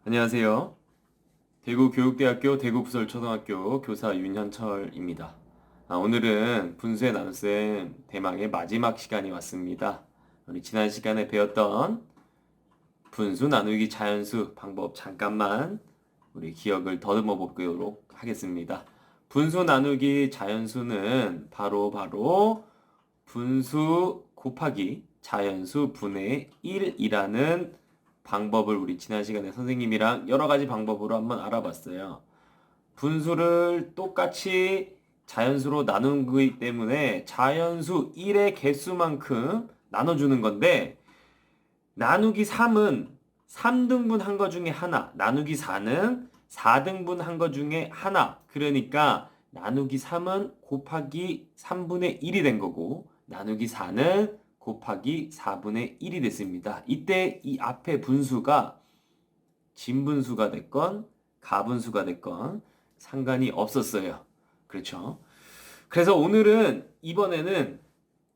안녕하세요. 대구교육대학교 대구부설초등학교 교사 윤현철입니다. 오늘은 분수의 나눗셈 대망의 마지막 시간이 왔습니다. 우리 지난 시간에 배웠던 분수 나누기 자연수 방법 잠깐만 우리 기억을 더듬어 보도록 하겠습니다. 분수 나누기 자연수는 바로 분수 곱하기 자연수 분의 1이라는 방법을 우리 지난 시간에 선생님이랑 여러 가지 방법으로 한번 알아봤어요. 분수를 똑같이 자연수로 나눈 거기 때문에 자연수 1의 개수만큼 나눠주는 건데, 나누기 3은 3등분 한 거 중에 하나, 나누기 4는 4등분 한 거 중에 하나. 그러니까 나누기 3은 곱하기 3분의 1이 된 거고, 나누기 4는 곱하기 4분의 1이 됐습니다. 이때 이 앞에 분수가 진분수가 됐건 가분수가 됐건 상관이 없었어요. 그렇죠? 그래서 오늘은 이번에는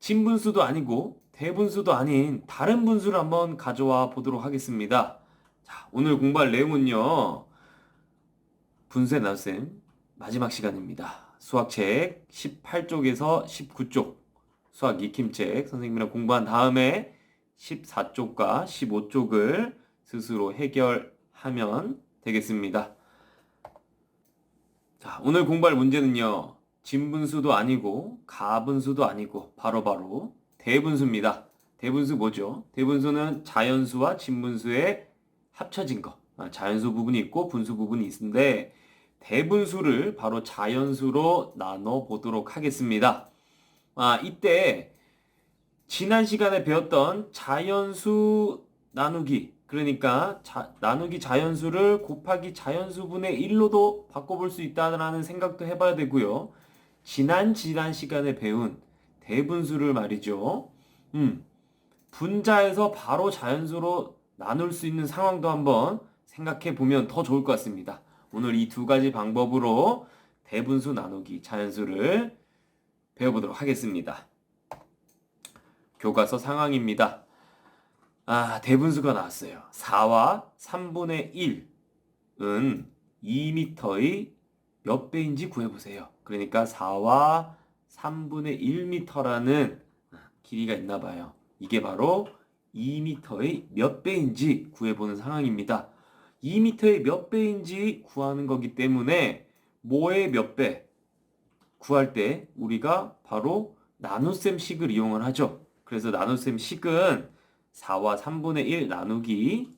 진분수도 아니고 대분수도 아닌 다른 분수를 한번 가져와 보도록 하겠습니다. 자, 오늘 공부할 내용은요. 분수의 나눗셈 마지막 시간입니다. 수학책 18쪽에서 19쪽 수학 익힘책 선생님이랑 공부한 다음에 14쪽과 15쪽을 스스로 해결하면 되겠습니다. 자, 오늘 공부할 문제는요. 진분수도 아니고 가분수도 아니고 바로 대분수입니다. 대분수 뭐죠? 대분수는 자연수와 진분수의 합쳐진 거. 자연수 부분이 있고 분수 부분이 있는데 대분수를 바로 자연수로 나눠 보도록 하겠습니다. 이때 지난 시간에 배웠던 자연수 나누기, 그러니까 나누기 자연수를 곱하기 자연수분의 1로도 바꿔볼 수 있다는 생각도 해봐야 되고요. 지난 시간에 배운 대분수를 말이죠. 분자에서 바로 자연수로 나눌 수 있는 상황도 한번 생각해 보면 더 좋을 것 같습니다. 오늘 이 두 가지 방법으로 대분수 나누기 자연수를 배워보도록 하겠습니다. 교과서 상황입니다. 대분수가 나왔어요. 4와 3분의 1은 2m의 몇 배인지 구해보세요. 그러니까 4와 3분의 1m라는 길이가 있나 봐요. 이게 바로 2m의 몇 배인지 구해보는 상황입니다. 2m의 몇 배인지 구하는 거기 때문에 뭐의 몇 배? 구할 때 우리가 바로 나눗셈 식을 이용을 하죠. 그래서 나눗셈 식은 4와 3분의 1 나누기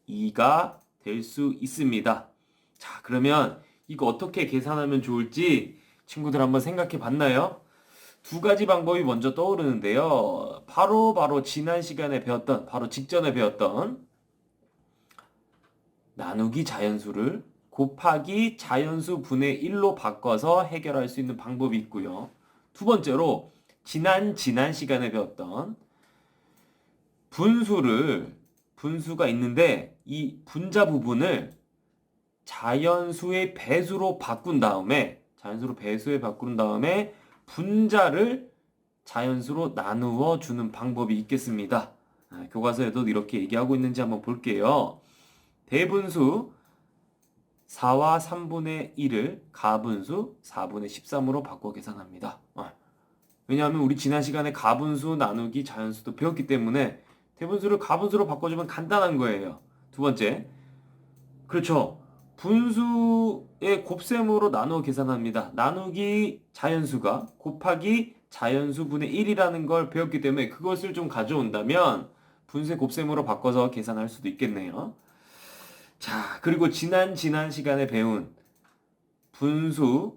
2가 될 수 있습니다. 자, 그러면 이거 어떻게 계산하면 좋을지 친구들 한번 생각해 봤나요? 두 가지 방법이 먼저 떠오르는데요. 바로 지난 시간에 배웠던, 바로 직전에 배웠던 나누기 자연수를 곱하기 자연수 분의 1로 바꿔서 해결할 수 있는 방법이 있고요. 두 번째로 지난 시간에 배웠던 분수가 있는데 이 분자 부분을 자연수의 배수로 바꾼 다음에 분자를 자연수로 나누어 주는 방법이 있겠습니다. 교과서에도 이렇게 얘기하고 있는지 한번 볼게요. 대분수 4와 3분의 1을 가분수 4분의 13으로 바꿔 계산합니다. 왜냐하면 우리 지난 시간에 가분수 나누기 자연수도 배웠기 때문에 대분수를 가분수로 바꿔주면 간단한 거예요. 두 번째, 그렇죠. 분수의 곱셈으로 나누어 계산합니다. 나누기 자연수가 곱하기 자연수분의 1이라는 걸 배웠기 때문에 그것을 좀 가져온다면 분수의 곱셈으로 바꿔서 계산할 수도 있겠네요. 자, 그리고 지난 시간에 배운 분수를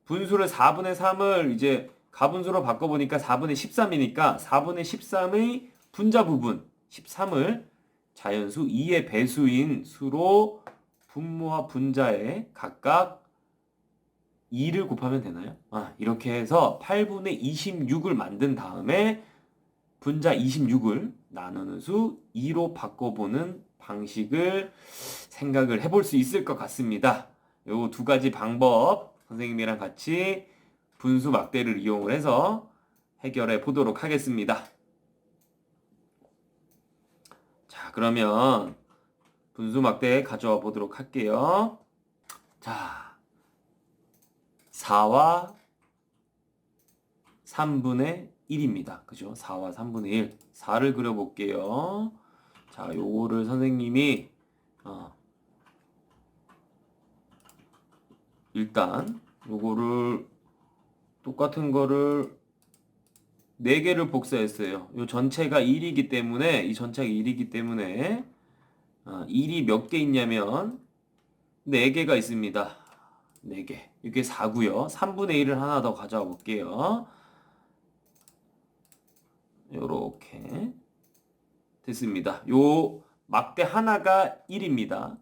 4분의 3을 이제 가분수로 바꿔보니까 4분의 13이니까 4분의 13의 분자 부분 13을 자연수 2의 배수인 수로 분모와 분자에 각각 2를 곱하면 되나요? 이렇게 해서 8분의 26을 만든 다음에 분자 26을 나누는 수 2로 바꿔보는 방식을 생각을 해볼 수 있을 것 같습니다. 요 두 가지 방법 선생님이랑 같이 분수 막대를 이용을 해서 해결해 보도록 하겠습니다. 자, 그러면 분수 막대 가져와 보도록 할게요. 자, 4와 3분의 1입니다. 그죠? 4와 3분의 1. 4를 그려볼게요. 자, 요거를 선생님이 일단 요거를 똑같은 거를 4개를 복사했어요. 요 전체가 1이기 때문에 이 전체가 1이기 때문에 1이 몇 개 있냐면 4개가 있습니다. 4개. 이게 4고요. 3분의 1을 하나 더 가져와 볼게요. 요렇게 됐습니다. 요 막대 하나가 1입니다.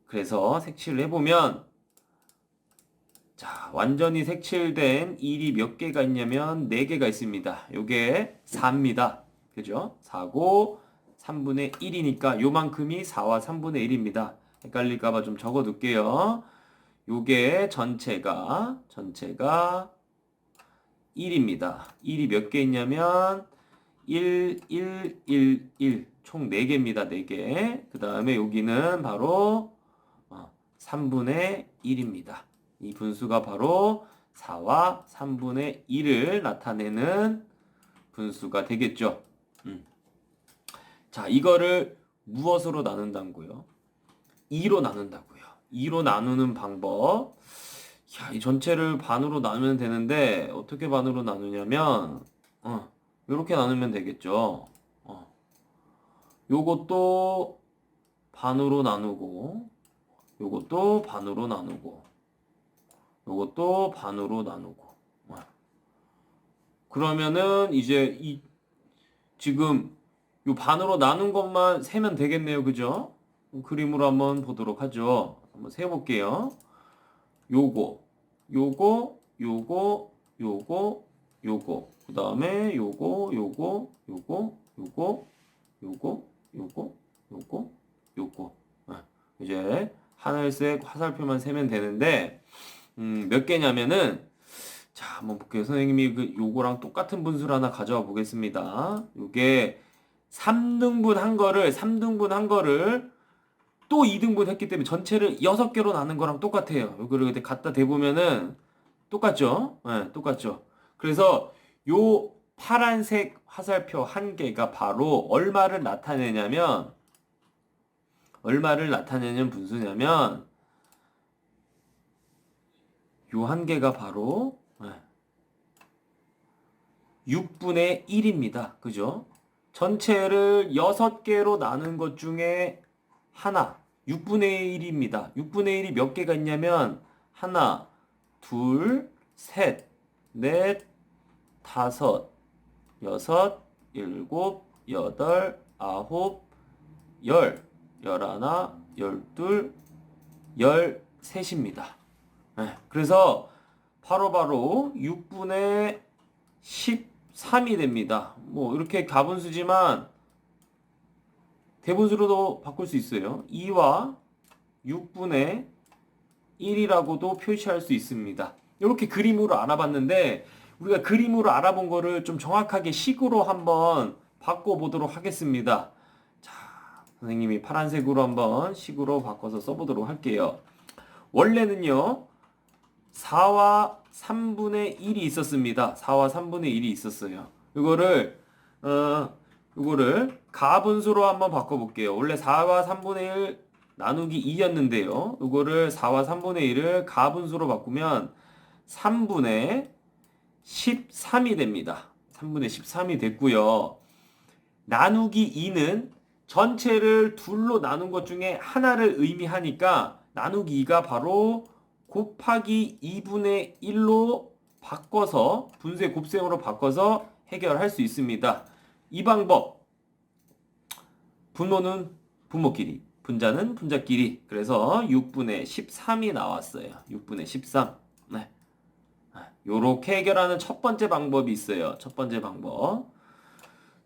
그래서 색칠을 해보면 자, 완전히 색칠된 1이 몇 개가 있냐면 4개가 있습니다. 요게 4입니다. 그죠? 4고 3분의 1이니까 요만큼이 4와 3분의 1입니다. 헷갈릴까봐 좀 적어 둘게요. 요게 전체가 1입니다. 1이 몇 개 있냐면 1, 1, 1, 1. 총 4개입니다. 4개. 그 다음에 여기는 바로 3분의 1입니다. 이 분수가 바로 4와 3분의 1을 나타내는 분수가 되겠죠. 자, 이거를 무엇으로 나눈다고요? 2로 나눈다고요. 2로 나누는 방법. 야, 이 전체를 반으로 나누면 되는데 어떻게 반으로 나누냐면 이렇게 나누면 되겠죠. 요것도 반으로 나누고 요것도 반으로 나누고 요것도 반으로 나누고 그러면은 이제 지금 요 반으로 나눈 것만 세면 되겠네요. 그죠? 그림으로 한번 보도록 하죠. 한번 세볼게요. 요거 요거 요거 요거 요거 그 다음에 요거 요거 요거 요거 요거 요거 요거 요거 이제 하늘색 화살표만 세면 되는데 몇 개냐면은 자, 한번 볼게요. 선생님이 요거랑 똑같은 분수를 하나 가져와 보겠습니다. 요게 3등분 한 거를 또 2등분 했기 때문에 전체를 6개로 나눈 거랑 똑같아요. 요거를 그때 갖다 대보면은 똑같죠? 네, 똑같죠. 그래서 요 파란색 화살표 한 개가 바로 얼마를 나타내냐면 분수냐면 요 한 개가 바로 6분의 1입니다. 그죠? 전체를 6개로 나눈 것 중에 하나 6분의 1입니다. 6분의 1이 몇 개가 있냐면 하나, 둘, 셋, 넷, 다섯, 여섯, 일곱, 여덟, 아홉, 열, 열하나, 열둘, 열셋입니다. 그래서 바로바로 6분의 13이 됩니다. 뭐 이렇게 가분수지만 대분수로도 바꿀 수 있어요. 2와 6분의 1이라고도 표시할 수 있습니다. 이렇게 그림으로 알아봤는데 우리가 그림으로 알아본 거를 좀 정확하게 식으로 한번 바꿔보도록 하겠습니다. 자, 선생님이 파란색으로 한번 식으로 바꿔서 써보도록 할게요. 원래는요 4와 3분의 1이 있었습니다. 4와 3분의 1이 있었어요. 이거를 가분수로 한번 바꿔볼게요. 원래 4와 3분의 1 나누기 2였는데요. 이거를 4와 3분의 1을 가분수로 바꾸면 3분의 13이 됩니다. 3분의 13이 됐고요. 나누기 2는 전체를 둘로 나눈 것 중에 하나를 의미하니까 나누기 2가 바로 곱하기 2분의 1로 바꿔서 분수의 곱셈으로 바꿔서 해결할 수 있습니다. 이 방법 분모는 분모끼리 분자는 분자끼리 그래서 6분의 13이 나왔어요. 6분의 13 네. 요렇게 해결하는 첫 번째 방법이 있어요. 첫 번째 방법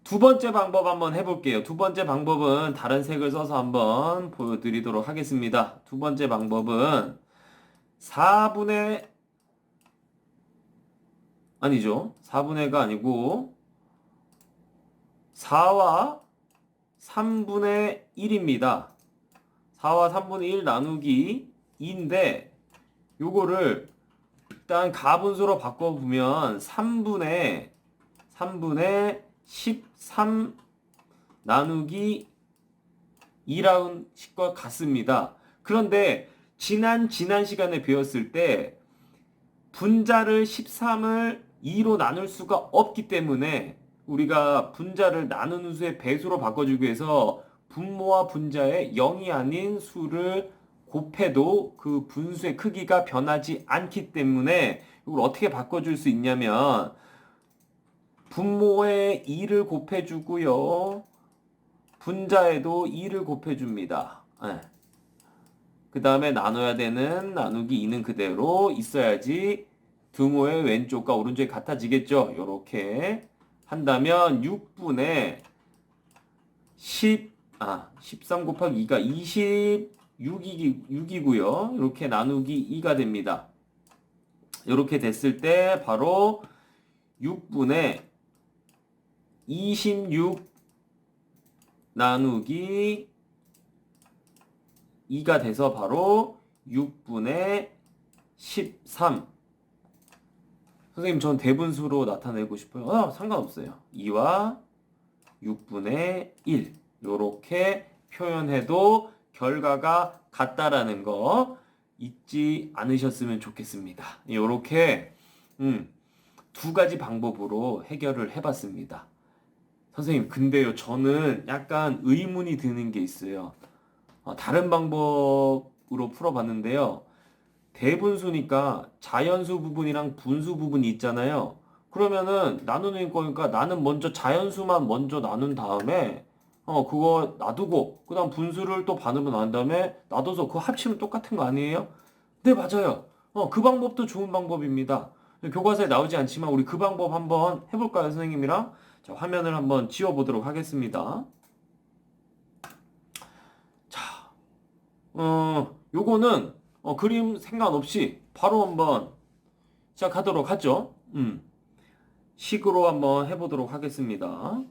두 번째 방법 한번 해볼게요. 두 번째 방법은 다른 색을 써서 한번 보여드리도록 하겠습니다. 두 번째 방법은 4분의 아니죠. 4분의가 아니고 4와 3분의 1입니다. 4와 3분의 1 나누기 2인데 요거를 일단 가분수로 바꿔보면 3분의 13 나누기 2라는 식과 같습니다. 그런데 지난 시간에 배웠을 때 분자를 13을 2로 나눌 수가 없기 때문에 우리가 분자를 나누는 수의 배수로 바꿔주기 위해서 분모와 분자의 0이 아닌 수를 곱해도 그 분수의 크기가 변하지 않기 때문에 이걸 어떻게 바꿔줄 수 있냐면 분모에 2를 곱해주고요. 분자에도 2를 곱해줍니다. 네. 그 다음에 나눠야 되는 나누기 2는 그대로 있어야지 등호의 왼쪽과 오른쪽이 같아지겠죠. 이렇게 한다면 6분의 13 곱하기 2가 26이고요. 이렇게 나누기 2가 됩니다. 이렇게 됐을 때 바로 6분의 26 나누기 2가 돼서 바로 6분의 13. 선생님, 전 대분수로 나타내고 싶어요. 상관없어요. 2와 6분의 1. 이렇게 표현해도 결과가 같다라는 거 잊지 않으셨으면 좋겠습니다. 이렇게 두 가지 방법으로 해결을 해봤습니다. 선생님, 근데요, 저는 약간 의문이 드는 게 있어요. 다른 방법으로 풀어봤는데요. 대분수니까 자연수 부분이랑 분수 부분이 있잖아요. 그러면은 나누는 거니까 나는 먼저 자연수만 먼저 나눈 다음에 그거 놔두고 그다음 분수를 또 반으로 나눈 다음에 놔둬서 그거 합치면 똑같은 거 아니에요? 네, 맞아요. 그 방법도 좋은 방법입니다. 교과서에 나오지 않지만 우리 그 방법 한번 해볼까요, 선생님이랑? 자, 화면을 한번 지워보도록 하겠습니다. 자, 요거는 그림 상관없이 바로 한번 시작하도록 하죠. 식으로 한번 해보도록 하겠습니다.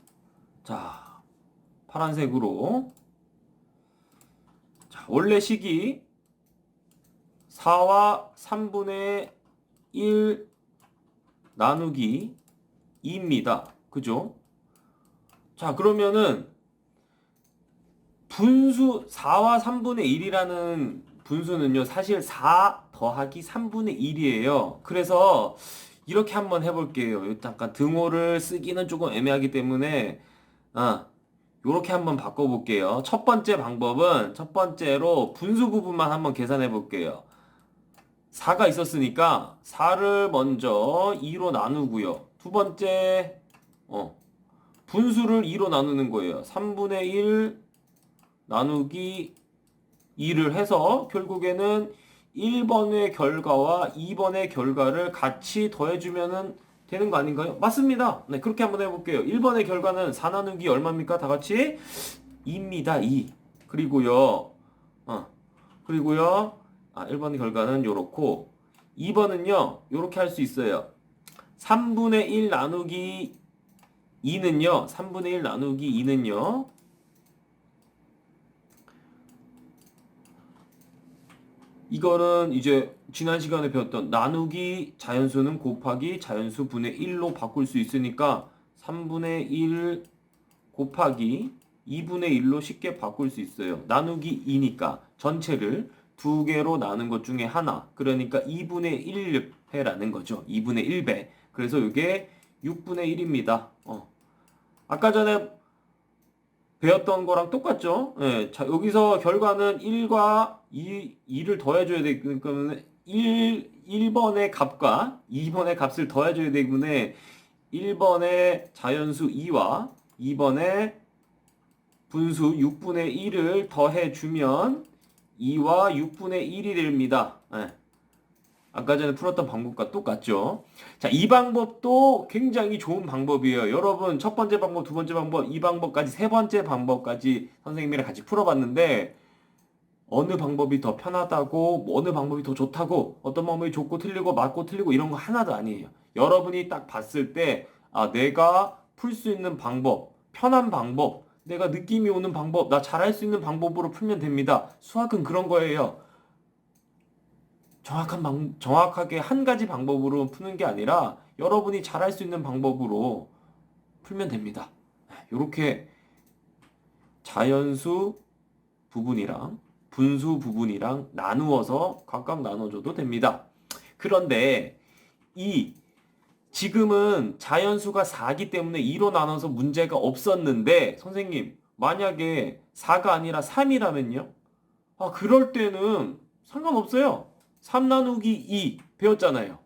자, 파란색으로. 자, 원래 식이 4와 3분의 1 나누기 2입니다. 그죠? 자, 그러면은 분수 4와 3분의 1이라는 분수는요, 사실 4 더하기 3분의 1이에요. 그래서 이렇게 한번 해볼게요. 잠깐 등호를 쓰기는 조금 애매하기 때문에 이렇게 한번 바꿔볼게요. 첫 번째 방법은 첫 번째로 분수 부분만 한번 계산해 볼게요. 4가 있었으니까 4를 먼저 2로 나누고요. 두 번째 분수를 2로 나누는 거예요. 3분의 1 나누기 2를 해서 결국에는 1번의 결과와 2번의 결과를 같이 더해주면 되는 거 아닌가요? 맞습니다. 네, 그렇게 한번 해볼게요. 1번의 결과는 4 나누기 얼마입니까? 다 같이 2입니다. 2. 그리고요. 1번의 결과는 요렇고 2번은요. 요렇게 할 수 있어요. 3분의 1 나누기 2는요. 3분의 1 나누기 2는요. 이거는 이제 지난 시간에 배웠던 나누기 자연수는 곱하기 자연수 분의 1로 바꿀 수 있으니까 3분의 1 곱하기 2분의 1로 쉽게 바꿀 수 있어요. 나누기 2니까 전체를 두 개로 나눈 것 중에 하나. 그러니까 2분의 1회라는 거죠. 2분의 1배. 그래서 이게 6분의 1입니다. 아까 전에 배웠던 거랑 똑같죠? 예, 자, 여기서 결과는 1과 2를 더해줘야 되기 때문에 1번의 값과 2번의 값을 더해줘야 되기 때문에 1번의 자연수 2와 2번의 분수 6분의 1을 더해주면 2와 6분의 1이 됩니다. 예. 아까 전에 풀었던 방법과 똑같죠. 자, 이 방법도 굉장히 좋은 방법이에요. 여러분, 첫 번째 방법, 두 번째 방법, 이 방법까지, 세 번째 방법까지 선생님이랑 같이 풀어봤는데, 어느 방법이 더 편하다고, 뭐 어느 방법이 더 좋다고, 어떤 방법이 좋고 틀리고 맞고 틀리고 이런 거 하나도 아니에요. 여러분이 딱 봤을 때, 아, 내가 풀 수 있는 방법, 편한 방법, 내가 느낌이 오는 방법, 나 잘할 수 있는 방법으로 풀면 됩니다. 수학은 그런 거예요. 정확하게 한 가지 방법으로 푸는 게 아니라 여러분이 잘할 수 있는 방법으로 풀면 됩니다. 이렇게 자연수 부분이랑 분수 부분이랑 나누어서 각각 나눠줘도 됩니다. 그런데 이 지금은 자연수가 4기 때문에 2로 나눠서 문제가 없었는데 선생님 만약에 4가 아니라 3이라면요? 아 그럴 때는 상관없어요. 3 나누기 2 배웠잖아요.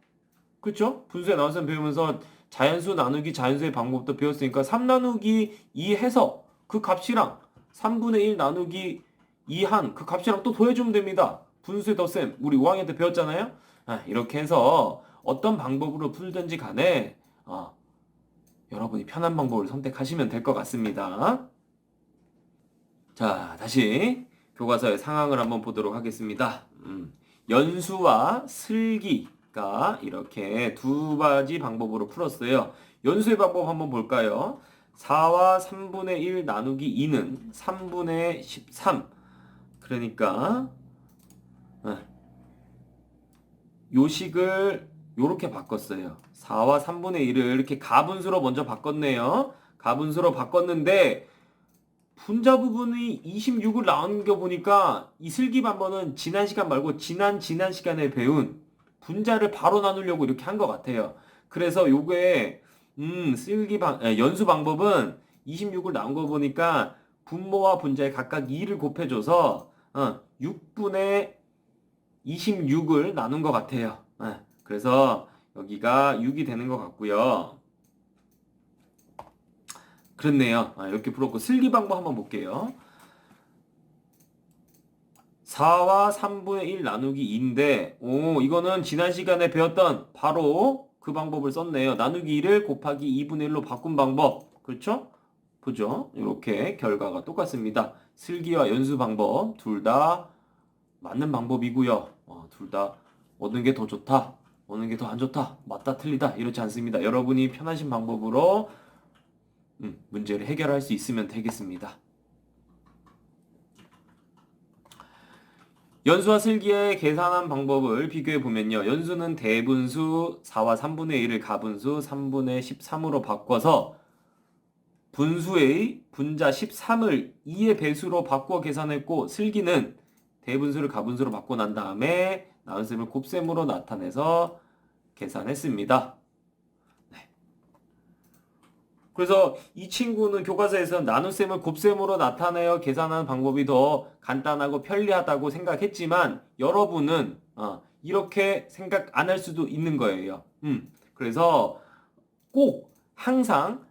그렇죠? 분수의 나눗셈 배우면서 자연수 나누기 자연수의 방법도 배웠으니까 3 나누기 2 해서 그 값이랑 3분의 1 나누기 2 한 그 값이랑 또 더해주면 됩니다. 분수의 덧셈 우리 5학년 때 배웠잖아요. 이렇게 해서 어떤 방법으로 풀든지 간에 여러분이 편한 방법을 선택하시면 될 것 같습니다. 자, 다시 교과서의 상황을 한번 보도록 하겠습니다. 연수와 슬기가 이렇게 두 가지 방법으로 풀었어요. 연수의 방법 한번 볼까요? 4와 3분의 1 나누기 2는 3분의 13. 그러니까 요식을 요렇게 바꿨어요. 4와 3분의 1을 이렇게 가분수로 먼저 바꿨네요. 가분수로 바꿨는데 분자 부분이 26을 나오는 거 보니까 이 슬기 반번은 지난 시간 말고 지난 시간에 배운 분자를 바로 나누려고 이렇게 한 것 같아요. 그래서 요게 연수 방법은 26을 나온 거 보니까 분모와 분자에 각각 2를 곱해줘서 6분의 26을 나눈 것 같아요. 그래서 여기가 6이 되는 것 같고요. 그렇네요. 이렇게 풀었고 슬기 방법 한번 볼게요. 4와 3분의 1 나누기 2인데 이거는 지난 시간에 배웠던 바로 그 방법을 썼네요. 나누기 2를 곱하기 2분의 1로 바꾼 방법. 그렇죠? 보죠. 이렇게 결과가 똑같습니다. 슬기와 연수 방법 둘 다 맞는 방법이고요. 둘 다 어느 게 더 좋다, 어느 게 더 안 좋다, 맞다 틀리다 이렇지 않습니다. 여러분이 편하신 방법으로 문제를 해결할 수 있으면 되겠습니다. 연수와 슬기의 계산한 방법을 비교해 보면요. 연수는 대분수 4와 3분의 1을 가분수 3분의 13으로 바꿔서 분수의 분자 13을 2의 배수로 바꾸어 계산했고 슬기는 대분수를 가분수로 바꿔 난 다음에 나눗셈을 곱셈으로 나타내서 계산했습니다. 그래서 이 친구는 교과서에서 나눗셈을 곱셈으로 나타내어 계산하는 방법이 더 간단하고 편리하다고 생각했지만 여러분은 이렇게 생각 안 할 수도 있는 거예요. 그래서 꼭 항상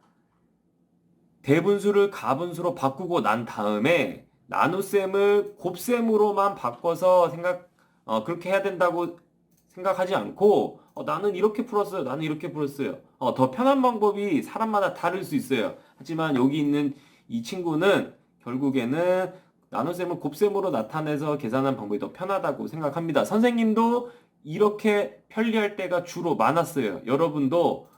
대분수를 가분수로 바꾸고 난 다음에 나눗셈을 곱셈으로만 바꿔서 그렇게 해야 된다고 생각하지 않고 나는 이렇게 풀었어요. 나는 이렇게 풀었어요. 더 편한 방법이 사람마다 다를 수 있어요. 하지만 여기 있는 이 친구는 결국에는 나눗셈을 곱셈으로 나타내서 계산하는 방법이 더 편하다고 생각합니다. 선생님도 이렇게 편리할 때가 주로 많았어요. 여러분도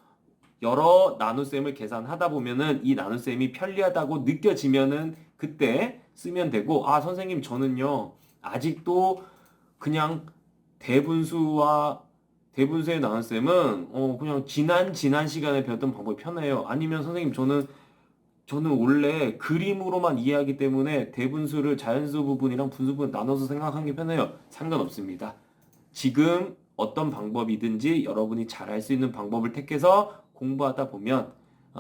여러 나눗셈을 계산하다 보면은 이 나눗셈이 편리하다고 느껴지면은 그때 쓰면 되고 선생님 저는요 아직도 그냥 대분수의 나눗셈은 그냥 지난 시간에 배웠던 방법이 편해요. 아니면 선생님 저는 원래 그림으로만 이해하기 때문에 대분수를 자연수 부분이랑 분수 부분 나눠서 생각하는 게 편해요. 상관없습니다. 지금 어떤 방법이든지 여러분이 잘할 수 있는 방법을 택해서 공부하다 보면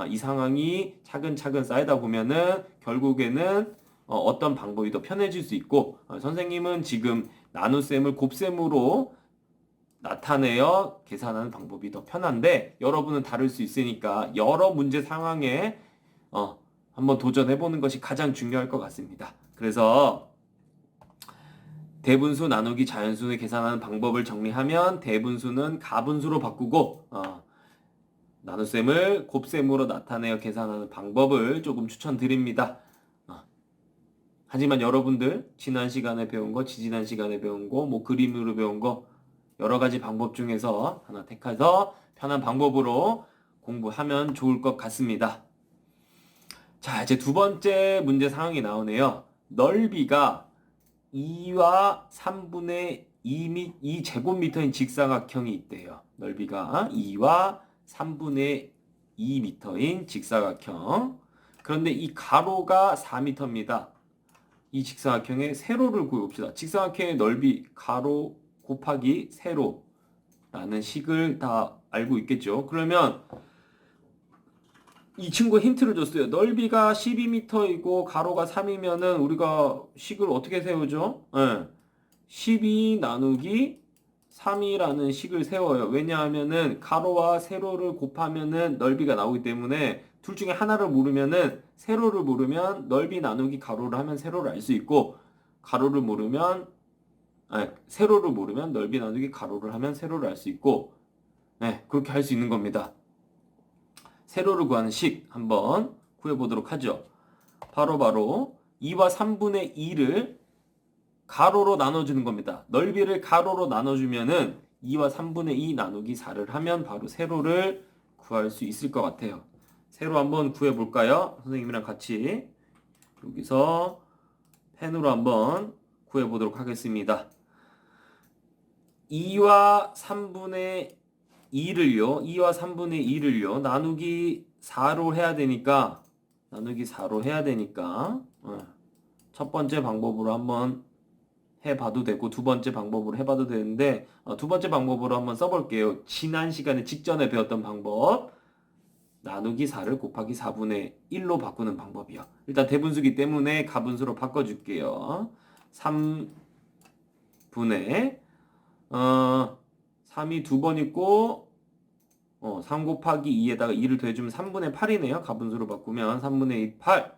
이 상황이 차근차근 쌓이다 보면은 결국에는 어떤 방법이 더 편해질 수 있고 선생님은 지금 나눗셈을 곱셈으로 나타내어 계산하는 방법이 더 편한데 여러분은 다를 수 있으니까 여러 문제 상황에 한번 도전해보는 것이 가장 중요할 것 같습니다. 그래서 대분수 나누기 자연수를 계산하는 방법을 정리하면 대분수는 가분수로 바꾸고 나눗셈을 곱셈으로 나타내어 계산하는 방법을 조금 추천드립니다. 하지만 여러분들 지난 시간에 배운 거, 지지난 시간에 배운 거, 뭐 그림으로 배운 거 여러 가지 방법 중에서 하나 택해서 편한 방법으로 공부하면 좋을 것 같습니다. 자, 이제 두 번째 문제 상황이 나오네요. 넓이가 2와 3분의 2 제곱미터인 직사각형이 있대요. 넓이가 2와 3분의 2m인 직사각형. 그런데 이 가로가 4m입니다. 이 직사각형의 세로를 구해봅시다. 직사각형의 넓이 가로 곱하기 세로라는 식을 다 알고 있겠죠. 그러면 이 친구가 힌트를 줬어요. 넓이가 12m이고 가로가 3이면은 우리가 식을 어떻게 세우죠? 12 나누기 3이라는 식을 세워요. 왜냐하면은 가로와 세로를 곱하면은 넓이가 나오기 때문에 둘 중에 하나를 모르면은 세로를 모르면 넓이 나누기 가로를 하면 세로를 알 수 있고 가로를 모르면 세로를 모르면 넓이 나누기 가로를 하면 세로를 알 수 있고 그렇게 할 수 있는 겁니다. 세로를 구하는 식 한번 구해보도록 하죠. 바로 2와 3분의 2를 가로로 나눠주는 겁니다. 넓이를 가로로 나눠주면은 2와 3분의 2 나누기 4를 하면 바로 세로를 구할 수 있을 것 같아요. 세로 한번 구해볼까요? 선생님이랑 같이 여기서 펜으로 한번 구해보도록 하겠습니다. 2와 3분의 2를 나누기 4로 해야 되니까 첫 번째 방법으로 한번 해봐도 되고 두 번째 방법으로 해봐도 되는데 두 번째 방법으로 한번 써볼게요. 지난 시간에 직전에 배웠던 방법 나누기 4를 곱하기 4분의 1로 바꾸는 방법이요. 일단 대분수기 때문에 가분수로 바꿔줄게요. 3분의 3이 두 번 있고 3 곱하기 2에다가 2를 더해주면 3분의 8이네요. 가분수로 바꾸면 3분의 2, 8.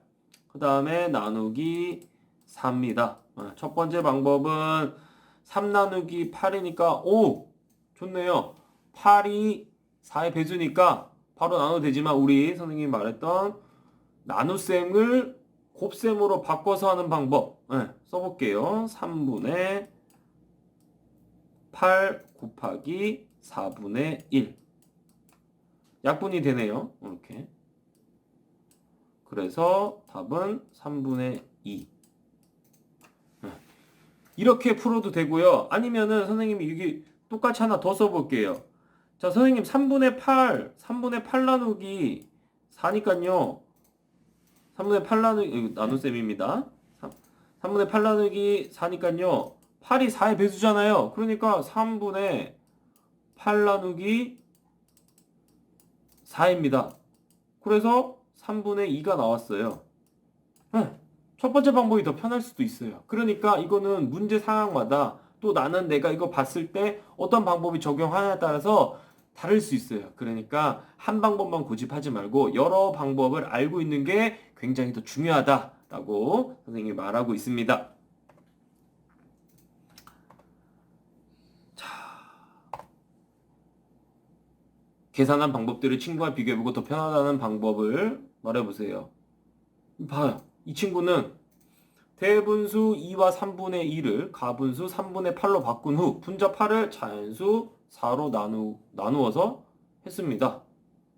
그 다음에 나누기 4입니다. 첫 번째 방법은 3 나누기 8이니까 좋네요. 8이 4의 배수니까 바로 나눠도 되지만 우리 선생님이 말했던 나눗셈을 곱셈으로 바꿔서 하는 방법 써볼게요. 3분의 8 곱하기 4분의 1 약분이 되네요. 이렇게. 그래서 답은 3분의 2 이렇게 풀어도 되고요. 아니면은 선생님이 여기 똑같이 하나 더 써볼게요. 자, 선생님 3분의 8 나누기 4니까요. 3분의 8 나누기 나눗셈입니다. 3분의 8 나누기 4니까요. 8이 4의 배수잖아요. 그러니까 3분의 8 나누기 4입니다. 그래서 3분의 2가 나왔어요. 첫 번째 방법이 더 편할 수도 있어요. 그러니까 이거는 문제 상황마다 또 나는 내가 이거 봤을 때 어떤 방법이 적용하냐에 따라서 다를 수 있어요. 그러니까 한 방법만 고집하지 말고 여러 방법을 알고 있는 게 굉장히 더 중요하다라고 선생님이 말하고 있습니다. 계산한 방법들을 친구와 비교해보고 더 편하다는 방법을 말해보세요. 봐요. 이 친구는 대분수 2와 3분의 2를 가분수 3분의 8로 바꾼 후 분자 8을 자연수 4로 나누어서 했습니다.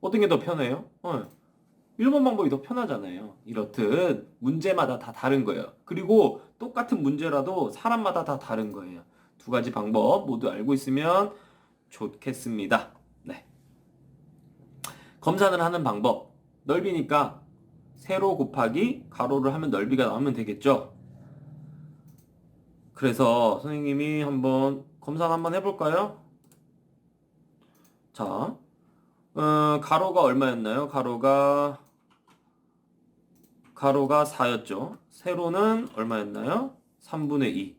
어떤 게 더 편해요? 1번 방법이 더 편하잖아요. 이렇듯 문제마다 다 다른 거예요. 그리고 똑같은 문제라도 사람마다 다 다른 거예요. 두 가지 방법 모두 알고 있으면 좋겠습니다. 네. 검산을 하는 방법. 넓이니까 세로 곱하기 가로를 하면 넓이가 나오면 되겠죠. 그래서 선생님이 한번 검산 한번 해볼까요? 자, 가로가 얼마였나요? 가로가 4였죠. 세로는 얼마였나요? 3분의 2.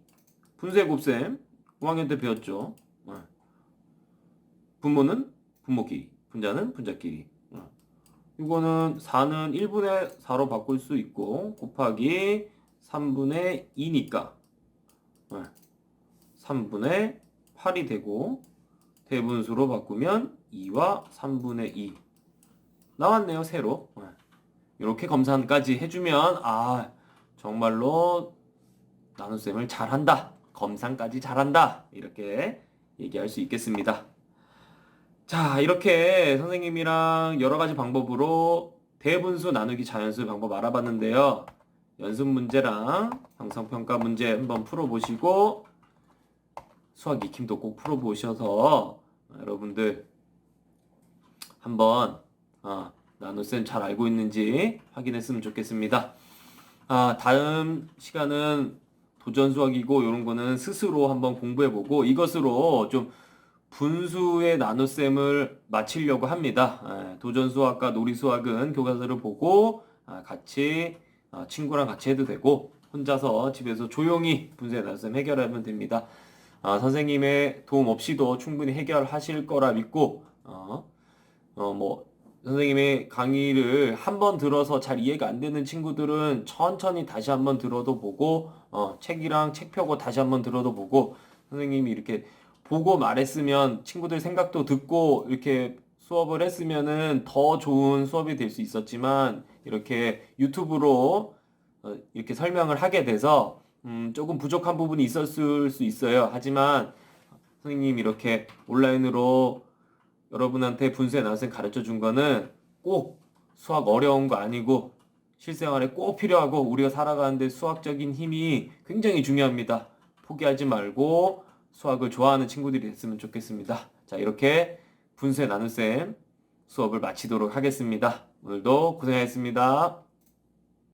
분수의 곱셈 5학년 때 배웠죠. 분모는 분모끼리, 분자는 분자끼리. 이거는 4는 1분의 4로 바꿀 수 있고 곱하기 3분의 2니까 3분의 8이 되고 대분수로 바꾸면 2와 3분의 2 나왔네요. 세로. 이렇게 검산까지 해주면 정말로 나눗셈을 잘한다. 검산까지 잘한다. 이렇게 얘기할 수 있겠습니다. 자, 이렇게 선생님이랑 여러 가지 방법으로 대분수 나누기 자연수 방법 알아봤는데요. 연습 문제랑 형성평가 문제 한번 풀어보시고 수학 익힘도 꼭 풀어보셔서 여러분들 한번 나눗셈 잘 알고 있는지 확인했으면 좋겠습니다. 다음 시간은 도전 수학이고 이런 거는 스스로 한번 공부해보고 이것으로 좀 분수의 나눗셈을 마치려고 합니다. 도전 수학과 놀이 수학은 교과서를 보고 같이 친구랑 같이 해도 되고 혼자서 집에서 조용히 분수의 나눗셈 해결하면 됩니다. 선생님의 도움 없이도 충분히 해결하실 거라 믿고 선생님의 강의를 한번 들어서 잘 이해가 안 되는 친구들은 천천히 다시 한번 들어도 보고 책이랑 책 펴고 다시 한번 들어도 보고 선생님이 이렇게 보고 말했으면 친구들 생각도 듣고 이렇게 수업을 했으면은 더 좋은 수업이 될 수 있었지만 이렇게 유튜브로 이렇게 설명을 하게 돼서 조금 부족한 부분이 있었을 수 있어요. 하지만 선생님 이렇게 온라인으로 여러분한테 분수의 나눗셈 가르쳐 준 거는 꼭 수학 어려운 거 아니고 실생활에 꼭 필요하고 우리가 살아가는데 수학적인 힘이 굉장히 중요합니다. 포기하지 말고 수학을 좋아하는 친구들이 됐으면 좋겠습니다. 자, 이렇게 분수의 나눗셈 수업을 마치도록 하겠습니다. 오늘도 고생하셨습니다.